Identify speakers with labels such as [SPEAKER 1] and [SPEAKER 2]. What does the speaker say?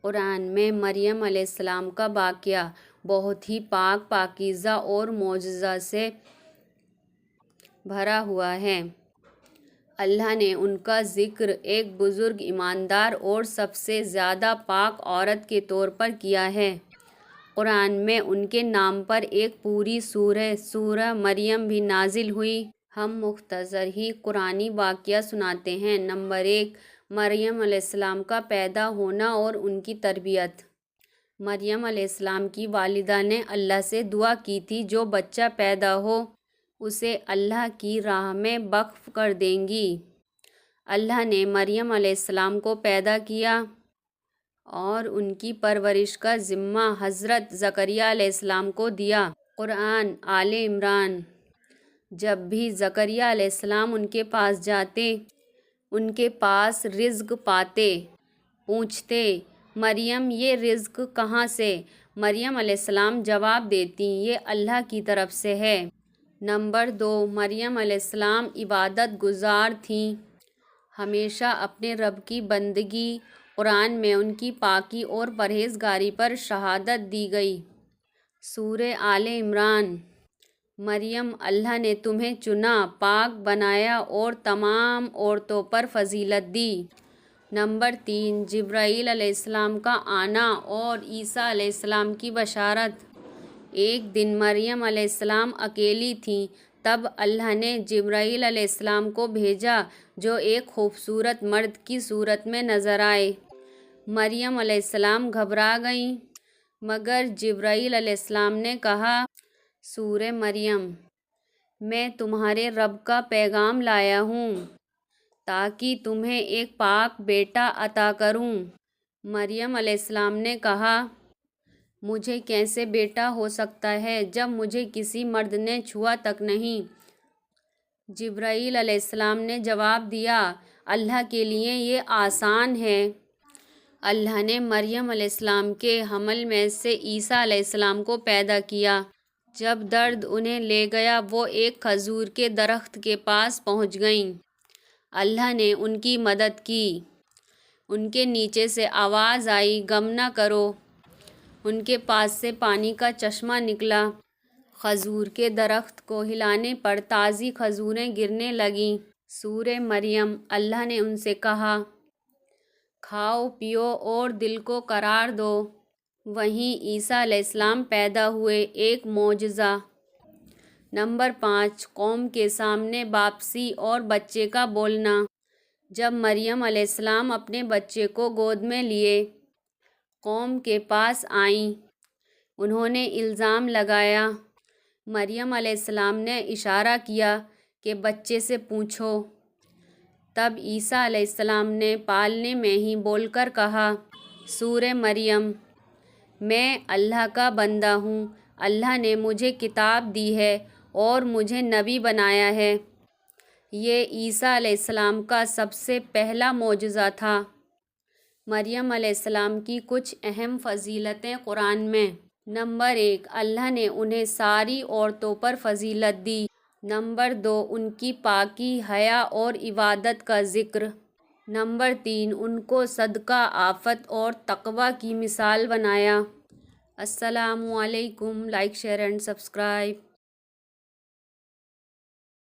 [SPEAKER 1] قرآن میں مریم علیہ السلام کا واقعہ بہت ہی پاک پاکیزہ اور معجزہ سے بھرا ہوا ہے۔ اللہ نے ان کا ذکر ایک بزرگ، ایماندار اور سب سے زیادہ پاک عورت کے طور پر کیا ہے۔ قرآن میں ان کے نام پر ایک پوری سورہ مریم بھی نازل ہوئی۔ ہم مختصر ہی قرآنی واقعہ سناتے ہیں۔ نمبر 1، مریم علیہ السلام کا پیدا ہونا اور ان کی تربیت۔ مریم علیہ السلام کی والدہ نے اللہ سے دعا کی تھی جو بچہ پیدا ہو اسے اللہ کی راہ میں وقف کر دیں گی۔ اللہ نے مریم علیہ السلام کو پیدا کیا اور ان کی پرورش کا ذمہ حضرت زکریہ علیہ السلام کو دیا۔ قرآن آل عمران۔ جب بھی زکریہ علیہ السلام ان کے پاس جاتے، ان کے پاس رزق پاتے، پوچھتے، مریم یہ رزق کہاں سے؟ مریم علیہ السلام جواب دیتی، یہ اللہ کی طرف سے ہے۔ نمبر 2، مریم علیہ السلام عبادت گزار تھیں، ہمیشہ اپنے رب کی بندگی۔ قرآن میں ان کی پاکی اور پرہیزگاری پر شہادت دی گئی۔ سورہ آل عمران۔ مریم، اللہ نے تمہیں چنا، پاک بنایا اور تمام عورتوں پر فضیلت دی۔ نمبر 3، جبرائیل علیہ السلام کا آنا اور عیسیٰ علیہ السلام کی بشارت۔ ایک دن مریم علیہ السلام اکیلی تھیں، تب اللہ نے جبرائیل علیہ السلام کو بھیجا جو ایک خوبصورت مرد کی صورت میں نظر آئے۔ مریم علیہ السلام گھبرا گئیں، مگر جبرائیل علیہ السلام نے کہا، سورہ مریم، میں تمہارے رب کا پیغام لایا ہوں تاکہ تمہیں ایک پاک بیٹا عطا کروں۔ مریم علیہ السلام نے کہا، مجھے کیسے بیٹا ہو سکتا ہے جب مجھے کسی مرد نے چھوا تک نہیں؟ جبرائیل علیہ السلام نے جواب دیا، اللہ کے لیے یہ آسان ہے۔ اللہ نے مریم علیہ السلام کے حمل میں سے عیسیٰ علیہ السلام کو پیدا کیا۔ جب درد انہیں لے گیا وہ ایک کھجور کے درخت کے پاس پہنچ گئیں۔ اللہ نے ان کی مدد کی۔ ان کے نیچے سے آواز آئی، غم نہ کرو۔ ان کے پاس سے پانی کا چشمہ نکلا۔ کھجور کے درخت کو ہلانے پر تازی کھجوریں گرنے لگیں۔ سورہ مریم۔ اللہ نے ان سے کہا، کھاؤ پیو اور دل کو قرار دو۔ وہیں عیسیٰ علیہ السلام پیدا ہوئے، ایک معجزہ۔ نمبر 5، قوم کے سامنے واپسی اور بچے کا بولنا۔ جب مریم علیہ السلام اپنے بچے کو گود میں لیے قوم کے پاس آئیں، انہوں نے الزام لگایا۔ مریم علیہ السلام نے اشارہ کیا کہ بچے سے پوچھو۔ تب عیسیٰ علیہ السلام نے پالنے میں ہی بول کر کہا، سورہ مریم، میں اللہ کا بندہ ہوں، اللہ نے مجھے کتاب دی ہے اور مجھے نبی بنایا ہے۔ یہ عیسیٰ علیہ السلام کا سب سے پہلا معجزہ تھا۔ مریم علیہ السلام کی کچھ اہم فضیلتیں قرآن میں۔ نمبر 1، اللہ نے انہیں ساری عورتوں پر فضیلت دی۔ نمبر 2، ان کی پاکی، حیا اور عبادت کا ذکر۔ نمبر 3، ان کو صدقہ، عفت اور تقوی کی مثال بنایا۔ السلام علیکم۔ Like, share and subscribe.